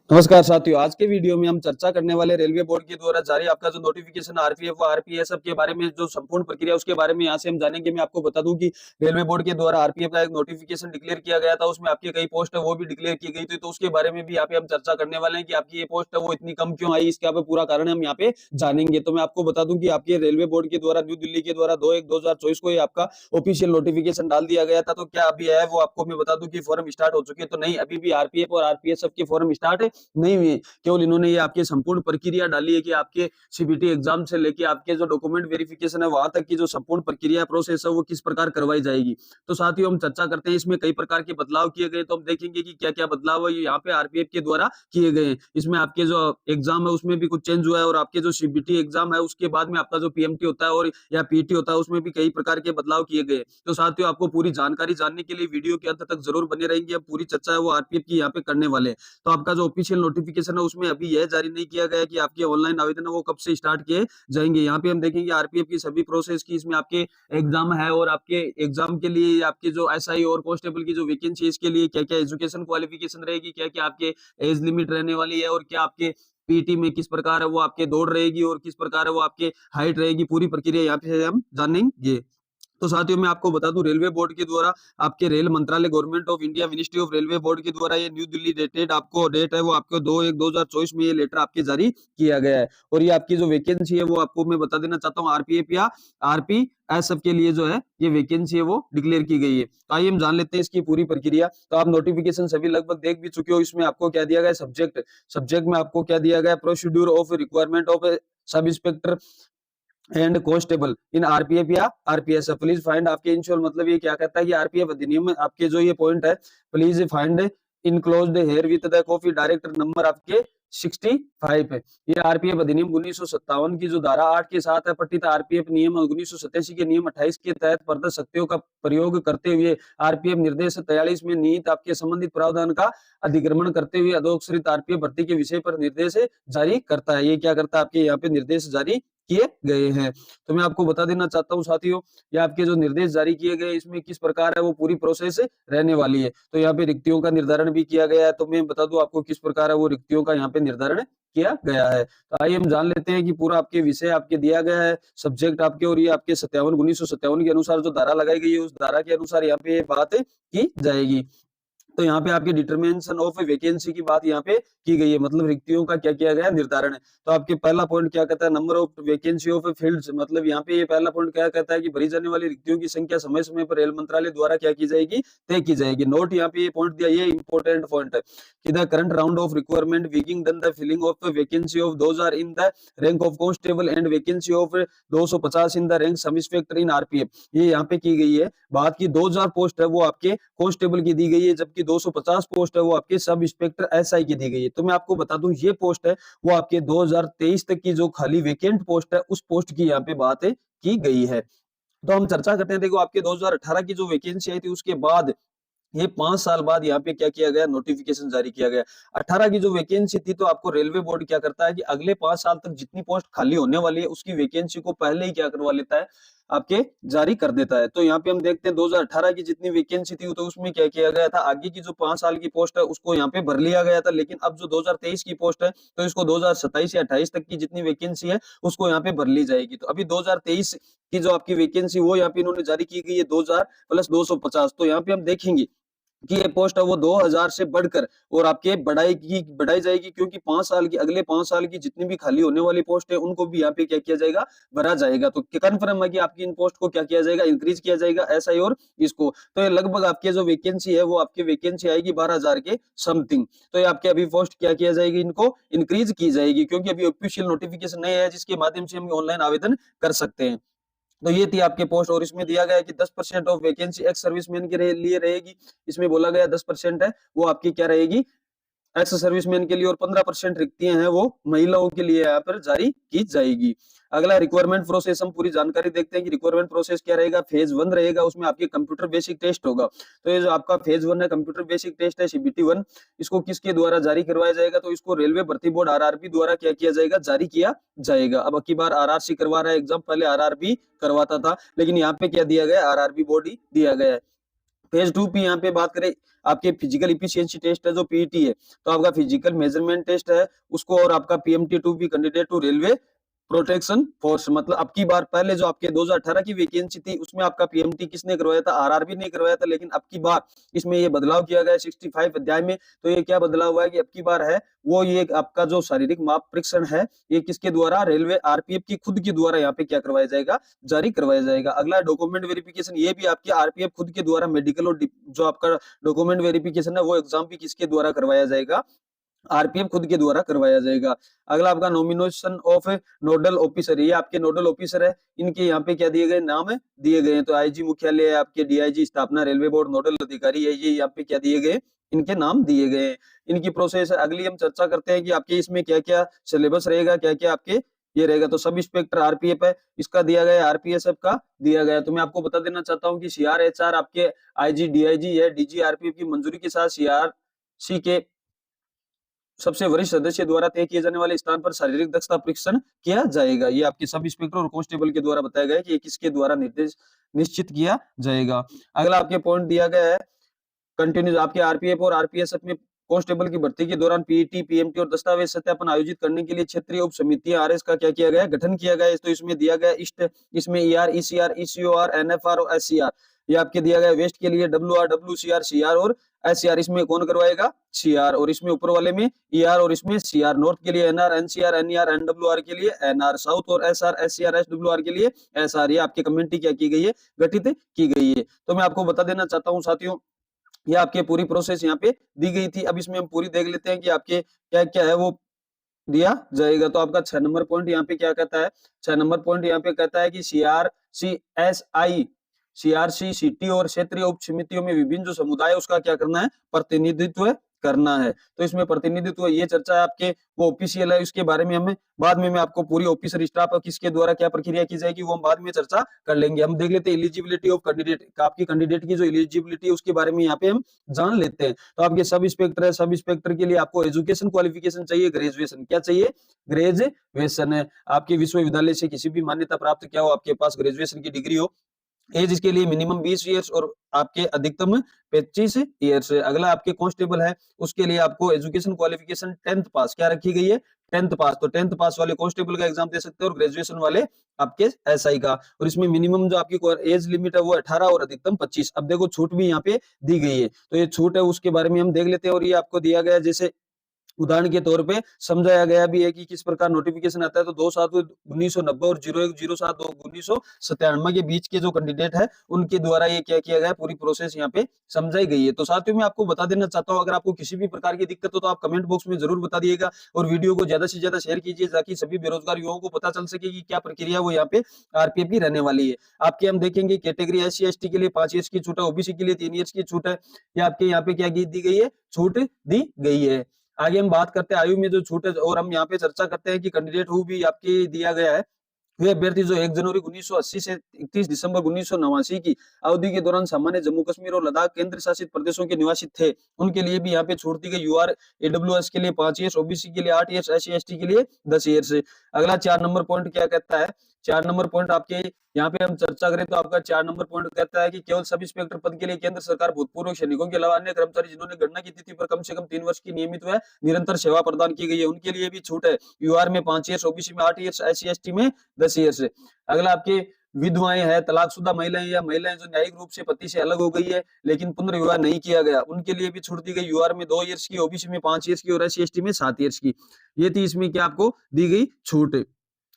नमस्कार साथियों, आज के वीडियो में हम चर्चा करने वाले रेलवे बोर्ड के द्वारा जारी आपका जो नोटिफिकेशन आरपीएफ व आरपीएस के बारे में जो संपूर्ण प्रक्रिया उसके बारे में यहाँ से हम जानेंगे। मैं आपको बता दूं कि रेलवे बोर्ड के द्वारा आरपीएफ का एक नोटिफिकेशन डिक्लेयर किया गया था, उसमें आपकी कई पोस्ट है वो भी डिक्लेयर की गई थी, तो उसके बारे में भी यहाँ पे हम चर्चा करने वाले हैं कि आपकी ये पोस्ट है वो इतनी कम क्यों आई, इसके यहाँ पे पूरा कारण हम यहाँ पे जानेंगे। तो मैं आपको बता दूं कि आपके रेलवे बोर्ड के द्वारा न्यू दिल्ली के द्वारा 2/1/2024 को ये आपका ऑफिशियल नोटिफिकेशन डाल दिया गया था। तो क्या अभी है वो आपको मैं बता दूं कि फॉर्म स्टार्ट हो चुके हैं? तो नहीं, अभी भी आरपीएफ और आरपीएस के फॉर्म स्टार्ट नहीं हुए। केवल इन्होंने ये आपके संपूर्ण प्रक्रिया डाली है कि आपके सीबीटी एग्जाम से लेके आपके जो डॉक्यूमेंट वेरिफिकेशन है वहां तक की जो संपूर्ण प्रक्रिया प्रोसेस है वो किस प्रकार करवाई जाएगी। तो साथियों हम चर्चा करते हैं, इसमें कई प्रकार के बदलाव किए गए, तो हम देखेंगे कि क्या क्या बदलाव है यहाँ पे आरपीएफ के द्वारा किए गए हैं। इसमें आपके जो एग्जाम है उसमें भी कुछ चेंज हुआ है, और आपके जो सीबीटी एग्जाम है उसके बाद में आपका जो पीएमटी होता है और या पीटी होता है उसमें भी कई प्रकार के बदलाव किए गए। तो साथियों आपको पूरी जानकारी जानने के लिए वीडियो के अंत तक जरूर बने रहेंगे। अब पूरी चर्चा है वो आरपीएफ की यहाँ पे करने वाले हैं। तो आपका जो ऑफिशियल नोटिफिकेशन है उसमें अभी यह जारी नहीं किया गया कि आपके ऑनलाइन आवेदन है वो कब से स्टार्ट किए जाएंगे। यहाँ पे हम देखेंगे आरपीएफ की सभी प्रोसेस की, इसमें आपके एग्जाम है और आपके एग्जाम के लिए आपके जो एसआई और कांस्टेबल की जो वैकेंसी है इसके लिए क्या क्या एजुकेशन क्वालिफिकेशन रहेगी, क्या क्या आपके एज लिमिट रहने वाली है, और क्या आपके पीटी में किस प्रकार है वो आपके दौड़ रहेगी और किस प्रकार है वो आपके हाइट रहेगी, पूरी प्रक्रिया यहाँ पे हम जानेंगे। तो साथियों मैं आपको बता दूं रेलवे बोर्ड के द्वारा आपके रेल मंत्रालय government of India ministry of railway board के द्वारा ये न्यू दिल्ली डेटेड आपको डेट है वो आपको 2/1/2024 में ये लेटर आपके जारी किया गया है। और ये आपकी जो वैकेंसी है वो आपको मैं बता देना चाहता हूँ, आरपीएफ या आरपीएस के लिए जो है ये वैकेंसी है वो डिक्लेयर की गई है। तो आइए हम जान लेते हैं इसकी पूरी प्रक्रिया। तो आप नोटिफिकेशन सभी लगभग देख भी चुके हो। इसमें आपको क्या दिया गया है, सब्जेक्ट में आपको क्या दिया गया है, procedure of requirement of sub inspector and constable in RPF या आरपीएस। प्लीज फाइंड आपके इंश्योर, मतलब ये क्या कहता है कि आरपीएफ अधिनियम में आपके जो ये पॉइंट है, please find enclosed here with the copy director number आपके 65 है। ये आरपीएफ अधिनियम 1957 की जो धारा 8 के साथ है पठित आरपीएफ नियम 1987 के नियम 28 के तहत प्रदत्त शक्तियों का प्रयोग करते हुए आरपीएफ निर्देश 43 में निहित आपके संबंधित प्रावधान का अधिक्रमण करते हुए अधोक्षरित आरपीएफ भर्ती के विषय पर निर्देश जारी करता है। ये क्या करता है, आपके यहाँ पे निर्देश जारी किए गए हैं। तो मैं आपको बता देना चाहता हूं साथियों, ये आपके जो निर्देश जारी किए गए इसमें किस प्रकार है वो पूरी प्रोसेस रहने वाली है। तो यहाँ पे रिक्तियों का निर्धारण भी किया गया है, तो मैं बता दूं आपको किस प्रकार है वो रिक्तियों का यहाँ पे निर्धारण किया गया है। तो आइए हम जान लेते हैं कि पूरा आपके विषय आपके दिया गया है, सब्जेक्ट आपके, और ये आपके 1957 के अनुसार जो धारा लगाई गई है उस धारा के अनुसार यहाँ पे बात की जाएगी। तो यहाँ पे आपके डिटरमिनेशन ऑफ वैकेंसी की बात यहाँ पे की गई है, मतलब रिक्तियों का क्या किया गया निर्धारण है। तो आपके पहला पॉइंट क्या कहता है, number of vacancy of fields, मतलब यहाँ पे ये पहला पॉइंट क्या कहता है कि भरी जाने वाली रिक्तियों की संख्या समय समय पर रेल मंत्रालय द्वारा क्या की जाएगी, तय की जाएगी। नोट यहाँ पे ये पॉइंट दिया, ये इंपॉर्टेंट पॉइंट है कि the current round of requirement waking done the filling of the vacancy of those are in the rank of constable and vacancy of 250 in the rank sub inspector in RPF. ये यहाँ पे की गई है बात की 2000 पोस्ट है वो आपके कांस्टेबल की दी गई है, जबकि 250 पोस्ट है वो आपके सब इंस्पेक्टर एसआई की दी गई है। तो मैं आपको बता दूं ये पोस्ट है वो आपके 2023 तक की जो खाली वेकेंट पोस्ट है उस पोस्ट की यहाँ पे बात की गई है। तो हम चर्चा करते हैं, देखो आपके 2018 की जो वैकेंसी आई थी उसके बाद ये 5 साल बाद यहाँ पे क्या किया गया, नोटिफिकेशन जारी किया गया। 18 की जो वैकेंसी थी, तो आपको रेलवे बोर्ड क्या करता है कि अगले 5 साल तक जितनी पोस्ट खाली होने वाली है उसकी वैकेंसी को पहले ही क्या करवा लेता है, आपके जारी कर देता है। तो यहाँ पे हम देखते हैं 2018 की जितनी वैकेंसी थी तो उसमें क्या किया गया था, आगे की जो 5 साल की पोस्ट है उसको यहाँ पे भर लिया गया था, लेकिन अब जो 2023 की पोस्ट है तो इसको 2027 या 28 तक की जितनी वैकेंसी है उसको यहाँ पे भर ली जाएगी। तो अभी 2023 की जो आपकी वैकेंसी वो यहाँ पे इन्होंने जारी की गई है 2000 प्लस 250। तो यहाँ पे हम देखेंगे कि ये पोस्ट है वो 2000 से बढ़कर और आपके बढ़ाई जाएगी, क्योंकि 5 साल की अगले 5 साल की जितनी भी खाली होने वाली पोस्ट है उनको भी यहाँ पे क्या किया जाएगा, भरा जाएगा। तो कन्फर्म है कि आपकी इन पोस्ट को क्या किया जाएगा, इंक्रीज किया जाएगा एसआई और इसको। तो ये लगभग आपके जो वैकेंसी है वो आपकी वैकेंसी आएगी 12,000 के समथिंग। तो ये आपके अभी पोस्ट क्या किया जाएगी, इनको इंक्रीज की जाएगी, क्योंकि अभी ऑफिशियल नोटिफिकेशन नहीं है जिसके माध्यम से हम ऑनलाइन आवेदन कर सकते हैं। तो ये थी आपके पोस्ट, और इसमें दिया गया है कि 10% ऑफ वैकेंसी एक्स सर्विसमैन के लिए रहेगी। इसमें बोला गया 10% है वो आपकी क्या रहेगी, एक्स सर्विसमैन के लिए, और 15% रिक्तियां हैं वो महिलाओं के लिए यहाँ पर जारी की जाएगी। अगला रिक्वायरमेंट प्रोसेस, हम पूरी जानकारी देखते हैं कि रिक्वायरमेंट प्रोसेस क्या रहेगा। फेज 1 रहेगा, उसमें आपके कंप्यूटर बेसिक टेस्ट होगा। तो ये जो आपका फेज 1 है कंप्यूटर बेसिक टेस्ट है सीबीटी 1, इसको किसके द्वारा जारी करवाया जाएगा, तो इसको रेलवे भर्ती बोर्ड आरआरबी द्वारा क्या किया जाएगा, जारी किया जाएगा। अब की बार आरआरसी करवा रहा है एग्जाम, पहले आरआरबी करवाता था, लेकिन यहाँ पे क्या दिया गया, आरआरबी बोर्ड ही दिया गया है। फेज 2 पे यहाँ पे बात करें आपके फिजिकल इफिशियंसी टेस्ट है जो पीईटी है, तो आपका फिजिकल मेजरमेंट टेस्ट है उसको, और आपका पीएमटी 2 भी candidate to railway protection force, मतलब अब की बार पहले जो आपके 2018 की वैकेंसी थी उसमें आपका पीएमटी किसने करवाया था, आरआरबी ने करवाया था, लेकिन अब की बार इसमें ये बदलाव किया गया है 65 अध्याय में। तो ये क्या बदलाव हुआ है कि अब की बार है वो ये आपका जो शारीरिक माप परीक्षण है ये किसके द्वारा, रेलवे आरपीएफ की खुद के द्वारा यहाँ पे क्या करवाया जाएगा, जारी करवाया जाएगा। अगला डॉक्यूमेंट वेरिफिकेशन, ये भी आपके आरपीएफ खुद के द्वारा मेडिकल और जो आपका डॉक्यूमेंट वेरिफिकेशन है वो एग्जाम भी किसके द्वारा करवाया जाएगा, आरपीएफ खुद के द्वारा करवाया जाएगा। अगला आपका नॉमिनेशन ऑफ नोडल ऑफिसर, ये आपके नोडल ऑफिसर है, इनके यहाँ पे क्या दिए गए, नाम दिए गए हैं। तो आईजी मुख्यालय, आपके डीआईजी स्थापना, रेलवे बोर्ड नोडल अधिकारी है, ये यहाँ पे क्या दिए गए, इनके नाम दिए गए हैं। इनकी प्रोसेस अगली हम चर्चा करते हैं कि आपके इसमें क्या क्या सिलेबस रहेगा, क्या क्या आपके ये रहेगा। तो सब इंस्पेक्टर आरपीएफ है, इसका दिया गया, आरपीएसएफ का दिया गया। तो मैं आपको बता देना चाहता हूँ कि सीआरएचआर आपके आईजी डीआईजी है, डीजी आरपीएफ की मंजूरी के साथ सीआरसी के सबसे वरिष्ठ सदस्य द्वारा तय किए जाने वाले स्थान पर शारीरिक दक्षता परीक्षण किया जाएगा। ये आपके सब इंस्पेक्टर और कांस्टेबल के द्वारा बताया गया है कि ये किसके द्वारा निर्देश निश्चित किया जाएगा। अगला आपके पॉइंट दिया गया है कंटिन्यूस आपके आरपीएफ और आरपीएसएफ में कांस्टेबल की भर्ती के दौरान पीईटी पीएमटी और दस्तावेज सत्यापन आयोजित करने के लिए क्षेत्रीय उप समितियां आरएस का क्या किया गया है, गठन किया गया है। तो इसमें दिया गया ईस्ट, इसमें ईआर ईसीआर ईसीओआर एनएफआर और एससीआर, ये आपके दिया गया वेस्ट के लिए डब्ल्यूआर डब्ल्यूसीआर सीआर और एससीआर, इसमें कौन करवाएगा, सीआर, और इसमें ऊपर वाले में ईआर और इसमें सीआर, नॉर्थ के लिए एनआर एनसीआर एनईआर एनडब्ल्यूआर के लिए एनआर, साउथ और एसआर एससीआर एसडब्ल्यूआर के लिए एसआर, ये आपकी कमेटी क्या की गई है, गठित की गई है। तो मैं आपको बता देना चाहता हूँ साथियों, ये आपके पूरी प्रोसेस यहाँ पे दी गई थी। अब इसमें हम पूरी देख लेते हैं कि आपके क्या क्या है वो दिया जाएगा। तो आपका 6 नंबर पॉइंट यहाँ पे क्या कहता है, 6 नंबर पॉइंट यहाँ पे कहता है कि सीआरसी सिटी और क्षेत्रीय उप समितियों में विभिन्न जो समुदाय उसका क्या करना है, प्रतिनिधित्व करना है। तो इसमें प्रतिनिधित्व ये चर्चा है आपके वो ऑफिशियल है, उसके बारे में हमें बाद में मैं आपको पूरी ऑफिसर स्टाफ किसके द्वारा क्या प्रक्रिया की जाएगी वो हम बाद में चर्चा कर लेंगे। हम देख लेते हैं एलिजिबिलिटी ऑफ कैंडिडेट, आपकी कैंडिडेट की जो एलिजिबिलिटी है उसके बारे में यहाँ पे हम जान लेते हैं। तो आपके सब इंस्पेक्टर है, सब इंस्पेक्टर के लिए आपको एजुकेशन क्वालिफिकेशन चाहिए, ग्रेजुएशन, क्या चाहिए, ग्रेजुएशन है। आपके विश्वविद्यालय से किसी भी मान्यता प्राप्त क्या हो, आपके पास ग्रेजुएशन की डिग्री हो। एज इसके लिए मिनिमम 20 ईयर्स और आपके अधिकतम 25 ईयर्स है। अगला आपके कांस्टेबल है, उसके लिए आपको एजुकेशन क्वालिफिकेशन 10th पास क्या रखी गई है, 10th पास। तो 10th पास वाले कांस्टेबल का एग्जाम दे सकते हैं और ग्रेजुएशन वाले आपके एसआई का। और इसमें मिनिमम जो आपकी एज लिमिट है वो 18 और अधिकतम 25। अब देखो छूट भी यहाँ पे दी गई है, तो ये छूट है उसके बारे में हम देख लेते हैं। और ये आपको दिया गया जैसे उदाहरण के तौर पे समझाया गया भी है कि किस प्रकार नोटिफिकेशन आता है। तो 2/7/1990 और 01/07/1997 के बीच के जो कैंडिडेट है उनके द्वारा ये क्या किया गया है, पूरी प्रोसेस यहाँ पे समझाई गई है। तो साथियों मैं आपको बता देना चाहता हूँ, अगर आपको किसी भी प्रकार की दिक्कत हो तो आप कमेंट बॉक्स में जरूर बता दिएगा और वीडियो को ज्यादा से ज्यादा शेयर कीजिए ताकि सभी बेरोजगार युवाओं को पता चल सके कि क्या प्रक्रिया वो यहाँ पे आरपीएफ की रहने वाली है। आपके हम देखेंगे कैटेगरी SC/ST के लिए 5 ईयर्स की छूट है, ओबीसी के लिए 3 ईयर्स की छूट है। ये आपके यहाँ पे क्या दी गई है, छूट दी गई है। आगे हम बात करते हैं आयु में जो छूट है, और हम यहाँ पे चर्चा करते हैं कि कैंडिडेट हु भी आपके दिया गया है वे अभ्यर्थी जो 1 जनवरी 1980 से 31 दिसंबर 1989 की अवधि के दौरान सामान्य जम्मू कश्मीर और लद्दाख केंद्र शासित प्रदेशों के निवासी थे, उनके लिए भी यहाँ पे छूट दी गई। यूआर एडब्ल्यूएस के लिए 5 ईयर्स, ओबीसी के लिए 8 ईयर्स, SC/ST के लिए 10 ईयर्स। अगला 4 नंबर पॉइंट क्या कहता है, 4 नंबर पॉइंट आपके यहाँ पे हम चर्चा करें तो आपका 4 नंबर पॉइंट कहता है कि केवल सब इंस्पेक्टर पद के लिए केंद्र सरकार भूतपूर्व सैनिकों के अलावा अन्य कर्मचारी जिन्होंने गणना की तिथि पर कम से कम 3 वर्ष की नियमित व निरंतर सेवा प्रदान की गई है उनके लिए भी छूट है। यूआर में 5 ईयर्स, ओबीसी में 8 ईयर्स, SC/ST में 10 ईयर्स। अगला आपके विधवाएं हैं, तलाकशुदा महिलाएं या महिलाएं जो न्यायिक रूप से पति से अलग हो गई है लेकिन पुनर्विवाह नहीं किया गया, उनके लिए भी छूट दी गई। यूआर में 2 ईयर्स की, ओबीसी में 5 ईयर्स की और SC/ST में 7 ईयर्स की। ये थी इसमें क्या आपको दी गई छूट।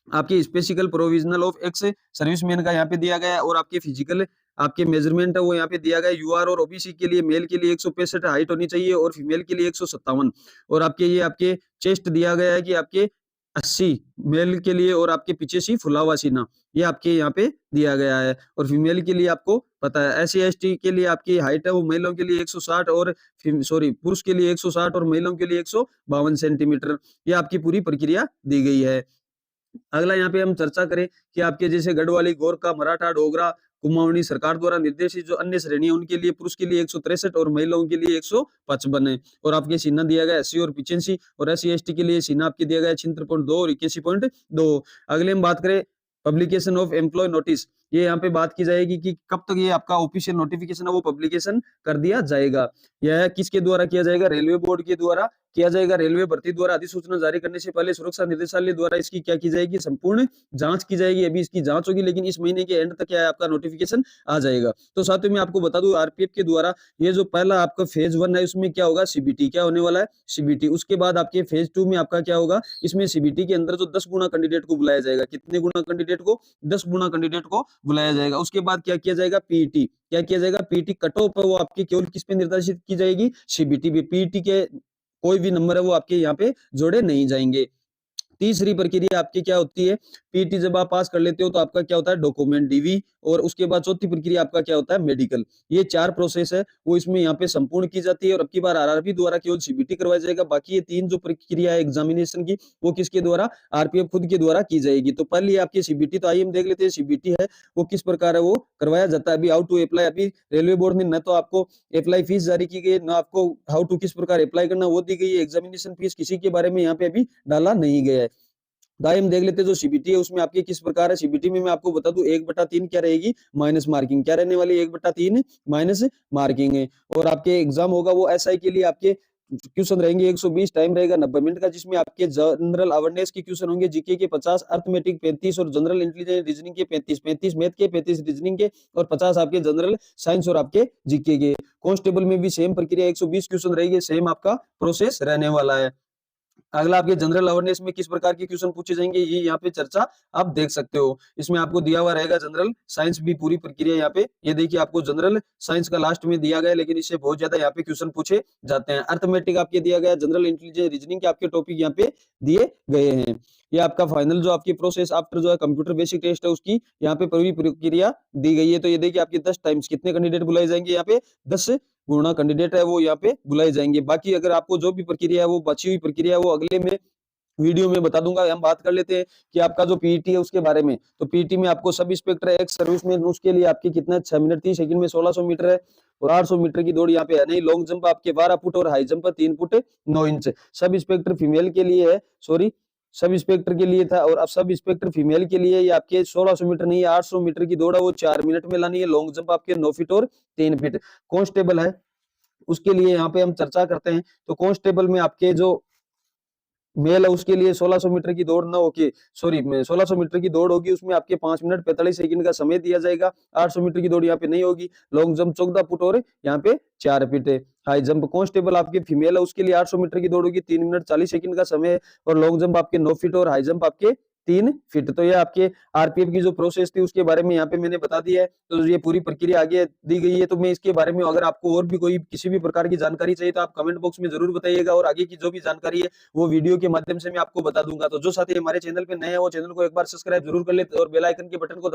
आपके स्पेसिकल प्रोविजनल ऑफ एक्स सर्विसमैन का यहाँ पे दिया गया और आपके फिजिकल आपके मेजरमेंट है वो यहाँ पे दिया गया। यूआर और ओबीसी के लिए मेल के लिए 165 हाइट होनी चाहिए और फीमेल के लिए 157। और आपके ये आपके चेस्ट दिया गया है कि आपके 80 मेल के लिए और आपके पीछे सी फुला हुआ सीना, ये आपके यहाँ पे दिया गया है। और फीमेल के लिए आपको पता है SC/ST के लिए आपकी हाइट है वो महिलाओं के लिए 160 और पुरुष के लिए 160 और महिलाओं के लिए 152 सेंटीमीटर। ये आपकी पूरी प्रक्रिया दी गई है। अगला यहाँ पे हम चर्चा करें कि आपके जैसे गढ़वाली, गोरखा, मराठा, डोगरा, कुमाऊनी सरकार द्वारा निर्देशित जो अन्य श्रेणी है उनके लिए पुरुष के लिए 163 और महिलाओं के लिए 155 है। और आपके सीना दिया गया 80 और 85 और SC/ST के लिए सीना आपके दिया गया 76.2 और 81.2। अगले हम बात करें पब्लिकेशन ऑफ एम्प्लॉय नोटिस, ये यहाँ पे बात की जाएगी कि कब तक ये आपका ऑफिशियल नोटिफिकेशन है वो पब्लिकेशन कर दिया जाएगा। यह किसके द्वारा किया जाएगा? रेलवे बोर्ड के द्वारा किया जाएगा। रेलवे भर्ती द्वारा अधिसूचना जारी करने से पहले सुरक्षा निदेशालय द्वारा इसकी क्या की जाएगी? संपूर्ण जांच की जाएगी। अभी इसकी जांच होगी, लेकिन इस महीने के एंड तक क्या है आपका नोटिफिकेशन आ जाएगा। तो साथियों मैं आपको बता दूं, आरपीएफ के द्वारा ये जो पहला आपका फेज 1 है उसमें क्या होगा? सीबीटी क्या होने वाला है? सीबीटी। उसके बाद आपके फेज 2 में आपका क्या होगा? इसमें सीबीटी के अंदर जो 10 गुना कैंडिडेट को बुलाया जाएगा। कितने गुना कैंडिडेट को? 10 गुना कैंडिडेट को बुलाया जाएगा। उसके बाद क्या किया जाएगा? पीईटी। क्या किया जाएगा? पीईटी कट ऑफ है वो आपकी केवल किस पे निर्देशित की जाएगी? सीबीटी पे। पीईटी के कोई भी नंबर है वो आपके यहाँ पे जोड़े नहीं जाएंगे। तीसरी प्रक्रिया आपकी क्या होती है? पीटी जब आप पास कर लेते हो तो आपका क्या होता है? Document DV. और उसके बाद चौथी प्रक्रिया आपका क्या होता है? मेडिकल। ये 4 प्रोसेस है वो इसमें यहाँ पे संपूर्ण की जाती है। और अब की बार आरआरबी द्वारा केवल सीबीटी करवाया जाएगा। बाकी ये 3 जो प्रक्रिया है एग्जामिनेशन की वो किसके द्वारा? आरपीएफ खुद के द्वारा की जाएगी। तो पहले आपकी सीबीटी, तो आइए हम देख लेते हैं सीबीटी है वो किस प्रकार है वो करवाया जाता है। अभी हाउ टू अप्लाई, अभी रेलवे बोर्ड ने न तो आपको अप्लाई फीस जारी की गई, न आपको हाउ टू किस प्रकार अप्लाई करना वो दी गई है। एग्जामिनेशन फीस किसी के बारे में यहाँ पे अभी डाला नहीं गया है। दाई हम देख लेते हैं जो सीबीटी है उसमें आपकी किस प्रकार है। सीबीटी में मैं आपको बता दूं 1/3 क्या रहेगी? Minus marking. क्या रहने वाली? 1/3 माइनस मार्किंग है। और आपके एग्जाम होगा वो एसआई के लिए आपके क्वेश्चन रहेंगे 120, टाइम रहेगा 90 मिनट का, जिसमें आपके जनरल अवेयरनेस के क्वेश्चन होंगे, जीके के 50, अर्थमेटिक 35 और जनरल इंटेलिजेंस रीजनिंग के 35 मैथ के 35 रीजनिंग के और 50 आपके जनरल साइंस और आपके जीके के। कांस्टेबल में भी सेम प्रक्रिया 120 क्वेश्चन रहेगी, सेम आपका प्रोसेस रहने वाला है। अगला आपके जनरल अवेयरनेस में किस प्रकार के क्वेश्चन पूछे जाएंगे ये यहाँ पे चर्चा आप देख सकते हो। इसमें आपको दिया हुआ रहेगा जनरल साइंस भी पूरी प्रक्रिया यहाँ पे। ये देखिए आपको जनरल साइंस का लास्ट में दिया गया है, लेकिन इससे बहुत ज्यादा यहाँ पे क्वेश्चन पूछे जाते हैं। अर्थमेटिक आपके दिया गया, जनरल इंटेलिजेंस रीजनिंग के आपके टॉपिक यहाँ पे दिए गए हैं। ये आपका फाइनल जो आपकी प्रोसेस आफ्टर जो है कंप्यूटर बेसिक टेस्ट है उसकी यहाँ पे पूरी प्रक्रिया दी गई है। तो ये देखिए आपके 10 टाइम्स कितने कैंडिडेट बुलाए जाएंगे यहाँ पे? 10 गुणा कैंडिडेट है वो यहाँ पे बुलाए जाएंगे। बाकी अगर आपको जो भी प्रक्रिया है वो बची हुई प्रक्रिया है वो अगले में वीडियो में बता दूंगा। हम बात कर लेते हैं कि आपका जो पीईटी है उसके बारे में। तो पीईटी में आपको सब इंस्पेक्टर एक्स सर्विसमैन उसके लिए आपकी कितना 6 मिनट 30 सेकंड में 1600 मीटर है। और 800 मीटर की दौड़ यहाँ पे है नहीं। लॉन्ग जंप आपके 12 फुट और high jump 3 foot 9 inch. Sub inspector female के लिए है, सॉरी सब इंस्पेक्टर के लिए था। और अब सब इंस्पेक्टर फीमेल के लिए ये आपके 1600 मीटर नहीं 800 मीटर की दौड़ है वो 4 मिनट में लानी है। लॉन्ग जंप आपके 9 फीट और 3 फीट। कांस्टेबल है उसके लिए यहाँ पे हम चर्चा करते हैं। तो कांस्टेबल में आपके जो मेल है उसके लिए 1600 मीटर की दौड़ ना होके, सॉरी 1600 मीटर की दौड़ होगी उसमें आपके 5 मिनट 45 सेकंड का समय दिया जाएगा। 800 मीटर की दौड़ यहाँ पे नहीं होगी। लॉन्ग जंप 14 फुट और यहाँ पे 4 फीट है। हाई जंप कांस्टेबल आपके फीमेल है उसके लिए 800 मीटर की दौड़ होगी 3 मिनट 40 सेकंड का समय। और लॉन्ग जंप आपके 9 फीट और हाई जंप आपके 3 फीट। तो ये आपके आरपीएफ की जो प्रोसेस थी उसके बारे में यहाँ पे मैंने बता दिया है। तो ये पूरी प्रक्रिया आगे दी गई है। तो मैं इसके बारे में अगर आपको और भी कोई किसी भी प्रकार की जानकारी चाहिए तो आप कमेंट बॉक्स में जरूर बताइएगा। और आगे की जो भी जानकारी है वो वीडियो के माध्यम से मैं आपको बता दूंगा। तो जो साथी हमारे चैनल पे नए हैं वो चैनल को एक बार सब्सक्राइब जरूर कर ले और बेल आइकन के बटन को